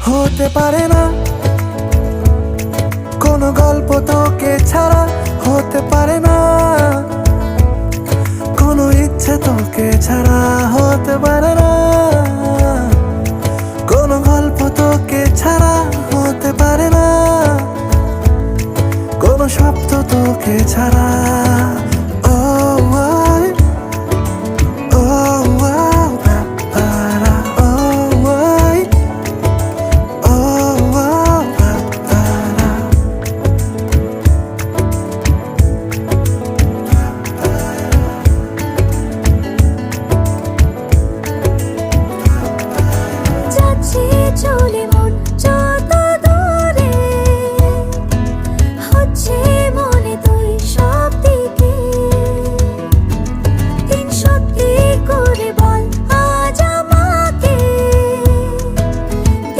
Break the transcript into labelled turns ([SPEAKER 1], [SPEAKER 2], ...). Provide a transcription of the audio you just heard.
[SPEAKER 1] হতে পারে না কোনো গল্প তোকে ছাড়া, হতে পারে না কোনো ইচ্ছে তোকে ছাড়া, হতে পারে না কোনো গল্প তোকে ছাড়া, হতে পারে না কোনো শব্দ তোকে ছাড়া।